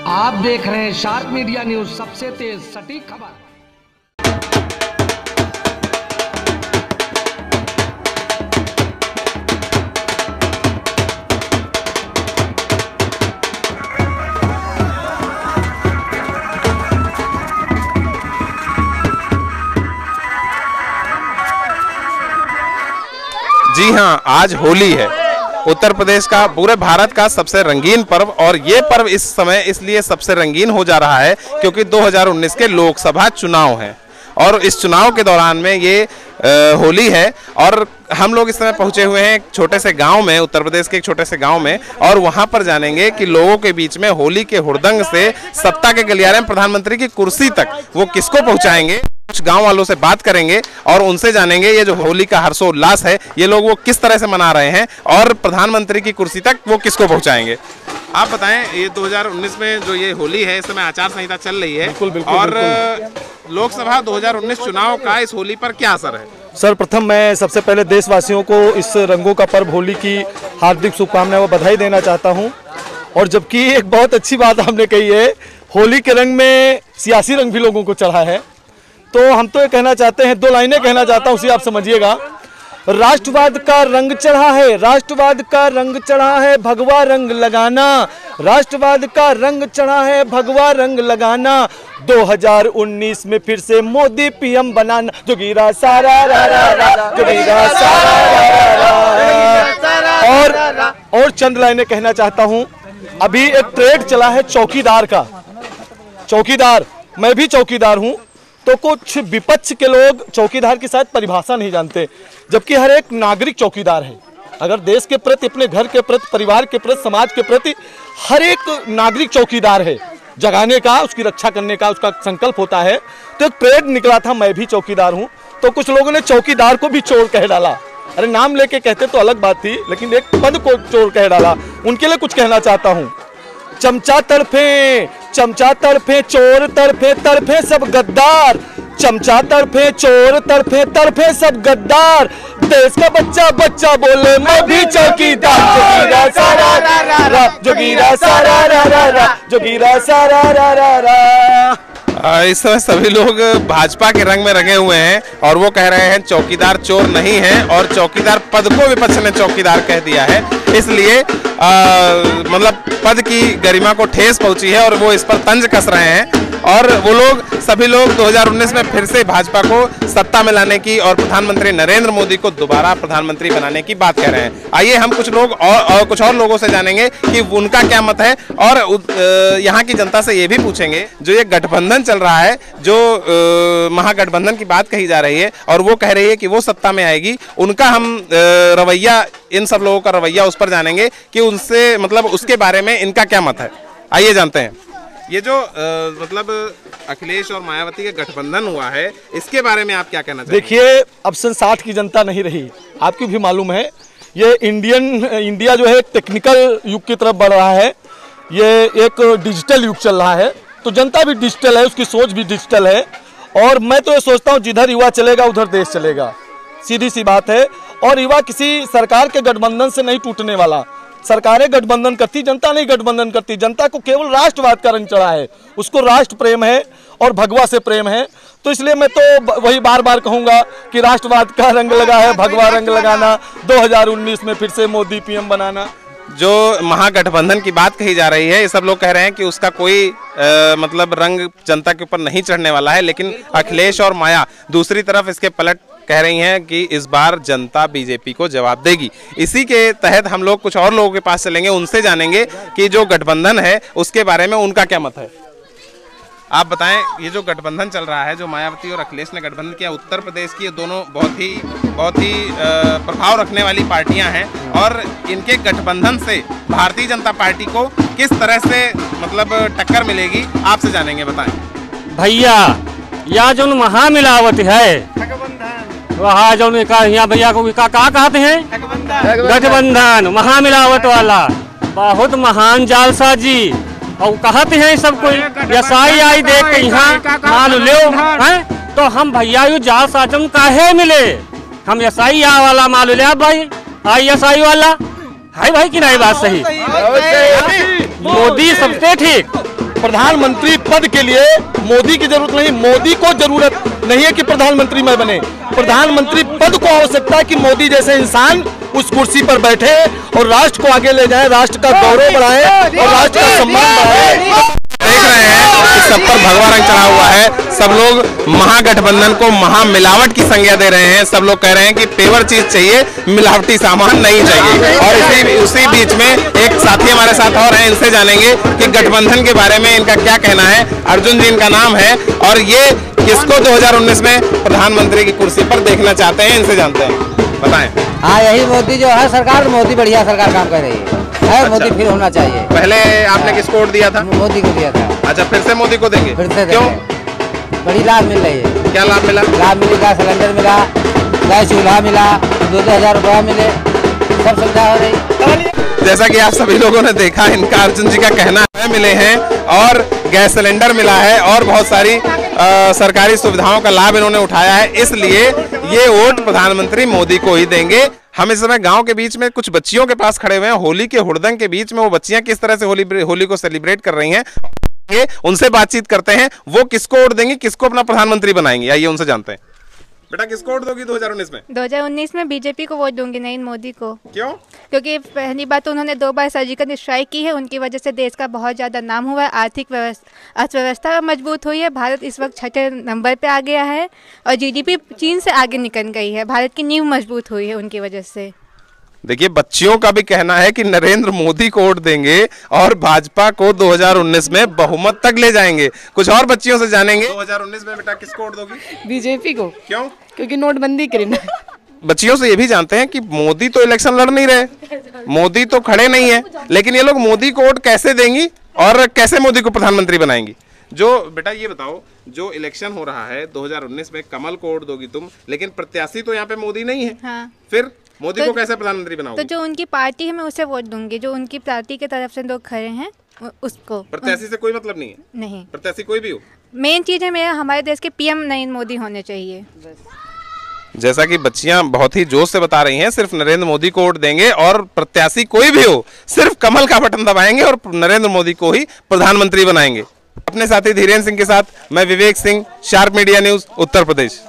आप देख रहे हैं शार्प मीडिया न्यूज, सबसे तेज सटीक खबर। जी हाँ, आज होली है। उत्तर प्रदेश का, पूरे भारत का सबसे रंगीन पर्व, और ये पर्व इस समय इसलिए सबसे रंगीन हो जा रहा है क्योंकि 2019 के लोकसभा चुनाव हैं और इस चुनाव के दौरान में ये होली है। और हम लोग इस समय पहुंचे हुए हैं एक छोटे से गांव में, उत्तर प्रदेश के एक छोटे से गांव में, और वहां पर जानेंगे कि लोगों के बीच में होली के हुड़दंग से सत्ता के गलियारे में प्रधानमंत्री की कुर्सी तक वो किसको पहुंचाएंगे। कुछ गांव वालों से बात करेंगे और उनसे जानेंगे ये जो होली का हर्षोल्लास है ये लोग वो किस तरह से मना रहे हैं और प्रधानमंत्री की कुर्सी तक वो किसको पहुंचाएंगे। आप बताएं, ये 2019 में जो ये होली है, इस समय आचार संहिता चल रही है। बिल्कुल, और लोकसभा 2019 चुनाव का इस होली पर क्या असर है? सर, प्रथम मैं सबसे पहले देशवासियों को इस रंगों का पर्व होली की हार्दिक शुभकामनाएं व बधाई देना चाहता हूं। और जबकि एक बहुत अच्छी बात आपने कही है, होली के रंग में सियासी रंग भी लोगों को चढ़ा है, तो हम तो ये कहना चाहते हैं, 2 लाइनें कहना चाहता हूँ, उसे आप समझिएगा। राष्ट्रवाद का रंग चढ़ा है, राष्ट्रवाद का रंग चढ़ा है, भगवा रंग लगाना। राष्ट्रवाद का रंग चढ़ा है, भगवा रंग लगाना। 2019 में फिर से मोदी पीएम बनाना। जोगीरा सारा रा रा रा, जोगीरा सारा रा रा। और चंद लाइनें कहना चाहता हूँ। अभी एक ट्रेड चला है चौकीदार का। चौकीदार, मैं भी चौकीदार हूँ, तो कुछ विपक्ष के लोग चौकीदार की शायद परिभाषा नहीं जानते, जबकि हर एक नागरिक चौकीदार है। अगर देश के प्रति, अपने घर के प्रति, परिवार के प्रति, समाज के प्रति हर एक नागरिक चौकीदार है। जगाने का, उसकी रक्षा करने का उसका संकल्प होता है। तो एक ट्रेड निकला था, मैं भी चौकीदार हूँ, तो कुछ लोगों ने चौकीदार को भी चोर कह डाला। अरे नाम लेके कहते तो अलग बात थी, लेकिन एक पद को चोर कह डाला। उनके लिए कुछ कहना चाहता हूँ। चमचा तरफे, चमचा तरफे, चोर तरफे, तरफे सब गद्दार। चमचा तरफे, चोर तरफे, तरफे सब गद्दार। देश का बच्चा बच्चा बोले मैं भी चौकीदार। जोगीरा सारा रा रा रा, जोगीरा सारा रा रा रा, जोगीरा सारा रा रा रा। इस समय सभी लोग भाजपा के रंग में रंगे हुए हैं और वो कह रहे हैं चौकीदार चोर नहीं है, और चौकीदार पद को विपक्ष ने चौकीदार कह दिया है, इसलिए मतलब पद की गरिमा को ठेस पहुंची है और वो इस पर तंज कस रहे हैं। और वो लोग, सभी लोग 2019 में फिर से भाजपा को सत्ता में लाने की और प्रधानमंत्री नरेंद्र मोदी को दोबारा प्रधानमंत्री बनाने की बात कह रहे हैं। आइए हम कुछ लोग और कुछ और लोगों से जानेंगे कि उनका क्या मत है, और यहाँ की जनता से ये भी पूछेंगे जो ये गठबंधन चल रहा है, जो महागठबंधन की बात कही जा रही है और वो कह रही है कि वो सत्ता में आएगी, उनका हम रवैया, इन सब लोगों का रवैया उस पर जानेंगे कि उनसे, मतलब उसके बारे में इनका क्या मत है। आइए जानते हैं। ये जो मतलब अखिलेश और मायावती का गठबंधन हुआ है, इसके बारे में आप क्या कहना चाहेंगे? देखिए, अब सन 60 की जनता नहीं रही, आपको भी मालूम है। ये इंडिया जो है टेक्निकल युग की तरफ बढ़ रहा है, ये एक डिजिटल युग चल रहा है, तो जनता भी डिजिटल है, उसकी सोच भी डिजिटल है। और मैं तो ये सोचता हूँ जिधर युवा चलेगा उधर देश चलेगा, सीधी सी बात है। और युवा किसी सरकार के गठबंधन से नहीं टूटने वाला। सरकारें गठबंधन करती, जनता नहीं गठबंधन करती। जनता को केवल राष्ट्रवाद का रंग चढ़ा है, उसको राष्ट्र प्रेम है और भगवा से प्रेम है। तो इसलिए मैं तो वही बार बार कहूंगा कि राष्ट्रवाद का रंग लगा है, भगवा रंग लगाना। 2019 में फिर से मोदी पीएम बनाना। जो महागठबंधन की बात कही जा रही है, ये सब लोग कह रहे हैं कि उसका कोई मतलब रंग जनता के ऊपर नहीं चढ़ने वाला है, लेकिन अखिलेश और माया दूसरी तरफ इसके पलट कह रही हैं कि इस बार जनता बीजेपी को जवाब देगी। इसी के तहत हम लोग कुछ और लोगों के पास चलेंगे, उनसे जानेंगे कि जो गठबंधन है उसके बारे में उनका क्या मत है। आप बताएं, ये जो गठबंधन चल रहा है, जो मायावती और अखिलेश ने गठबंधन किया उत्तर प्रदेश की, ये दोनों बहुत ही प्रभाव रखने वाली पार्टियां हैं, और इनके गठबंधन से भारतीय जनता पार्टी को किस तरह से मतलब टक्कर मिलेगी, आपसे जानेंगे। बताएं भैया, या जो महामिलावट है वहाँ जो यहाँ भैया को का कहते हैं गठबंधन, महामिलावट वाला बहुत महान जालसाजी, और कहते हैं सब कोई एसआई देख के यहाँ मान लो हैं, तो हम भैया यू जालसाजम काहे मिले, हम एसआई वाला मान लो भाई, ISI वाला है भाई कि नहीं? बात सही। मोदी सबसे ठीक। प्रधानमंत्री पद के लिए मोदी की जरूरत नहीं, मोदी को जरूरत नहीं है कि प्रधानमंत्री में बने। प्रधानमंत्री पद को आवश्यकता है कि मोदी जैसे इंसान उस कुर्सी पर बैठे और राष्ट्र को आगे ले जाए, राष्ट्र का गौरव बढ़ाए और राष्ट्र का सम्मान बढ़ाए। देख रहे हैं कि सब पर भगवा रंग चढ़ा हुआ है। सब लोग महागठबंधन को महामिलावट की संज्ञा दे रहे हैं। सब लोग कह रहे हैं कि पेवर चीज चाहिए, मिलावटी सामान नहीं चाहिए। और उसी बीच में एक साथी हमारे साथ और हैं, इनसे जानेंगे कि गठबंधन के बारे में इनका क्या कहना है। अर्जुन जी इनका नाम है और ये किसको 2019 में प्रधानमंत्री की कुर्सी पर देखना चाहते हैं, इनसे जानते हैं, बताएं। हाँ, यही मोदी जो है सरकार, मोदी बढ़िया सरकार काम कर रही है। अच्छा। मोदी फिर होना चाहिए। पहले आपने किसको वोट दिया था? मोदी को दिया था। अच्छा, फिर से मोदी को देंगे? फिर से क्यों? बड़ी लाभ मिल रही है। क्या लाभ मिला? लाभ मिलेगा, सिलेंडर मिला, गैस चूल्हा मिला, 2,000 रुपया मिले, सब सुविधा हो रही। जैसा कि आप सभी लोगों ने देखा, इनका अर्जुन जी का कहना है मिले हैं और गैस सिलेंडर मिला है और बहुत सारी सरकारी सुविधाओं का लाभ इन्होंने उठाया है, इसलिए ये वोट प्रधानमंत्री मोदी को ही देंगे। हम इस समय गांव के बीच में कुछ बच्चियों के पास खड़े हुए हैं, होली के हुड़दंग के बीच में। वो बच्चियां किस तरह से होली को सेलिब्रेट कर रही हैं, उनसे बातचीत करते हैं। वो किसको वोट देंगे, किसको अपना प्रधानमंत्री बनाएंगे, आइए उनसे जानते हैं। बेटा, किसको वोट दोगी 2019 में? 2019 में बीजेपी को वोट दूंगी, नहीं मोदी को। क्यों? क्योंकि पहली बात तो उन्होंने 2 बार सर्जिकल स्ट्राइक की है, उनकी वजह से देश का बहुत ज़्यादा नाम हुआ है, आर्थिक अर्थव्यवस्था मजबूत हुई है। भारत इस वक्त 6ठे नंबर पे आ गया है और जीडीपी चीन से आगे निकल गई है। भारत की नींव मजबूत हुई है उनकी वजह से। देखिए, बच्चियों का भी कहना है कि नरेंद्र मोदी को वोट देंगे और भाजपा को 2019 में बहुमत तक ले जाएंगे। कुछ और बच्चियों से जानेंगे। 2019 में बेटा किसको वोट दोगी? बीजेपी को। क्यों? क्योंकि नोटबंदी करना। बच्चियों से ये भी जानते हैं कि मोदी तो इलेक्शन लड़ नहीं रहे, मोदी तो खड़े नहीं है, लेकिन ये लोग मोदी को वोट कैसे देंगी और कैसे मोदी को प्रधानमंत्री बनाएंगी? जो बेटा ये बताओ, जो इलेक्शन हो रहा है 2019 में कमल को वोट दोगी तुम, लेकिन प्रत्याशी तो यहाँ पे मोदी नहीं है। हाँ। फिर मोदी को कैसे प्रधानमंत्री बनाओगे? तो जो उनकी पार्टी है मैं उसे वोट दूंगी, जो उनकी पार्टी की तरफ से लोग खड़े हैं उसको। प्रत्याशी से कोई मतलब नहीं है? नहीं, प्रत्याशी कोई भी हो। मेन चीज है मेरा, हमारे देश के पीएम नरेंद्र मोदी होने चाहिए। जैसा कि बच्चियां बहुत ही जोश से बता रही हैं, सिर्फ नरेंद्र मोदी को वोट देंगे और प्रत्याशी कोई भी हो, सिर्फ कमल का बटन दबाएंगे और नरेंद्र मोदी को ही प्रधानमंत्री बनाएंगे। अपने साथी धीरेन्द्र सिंह के साथ मैं Vivek Singh, sharp media news, Uttar Pradesh.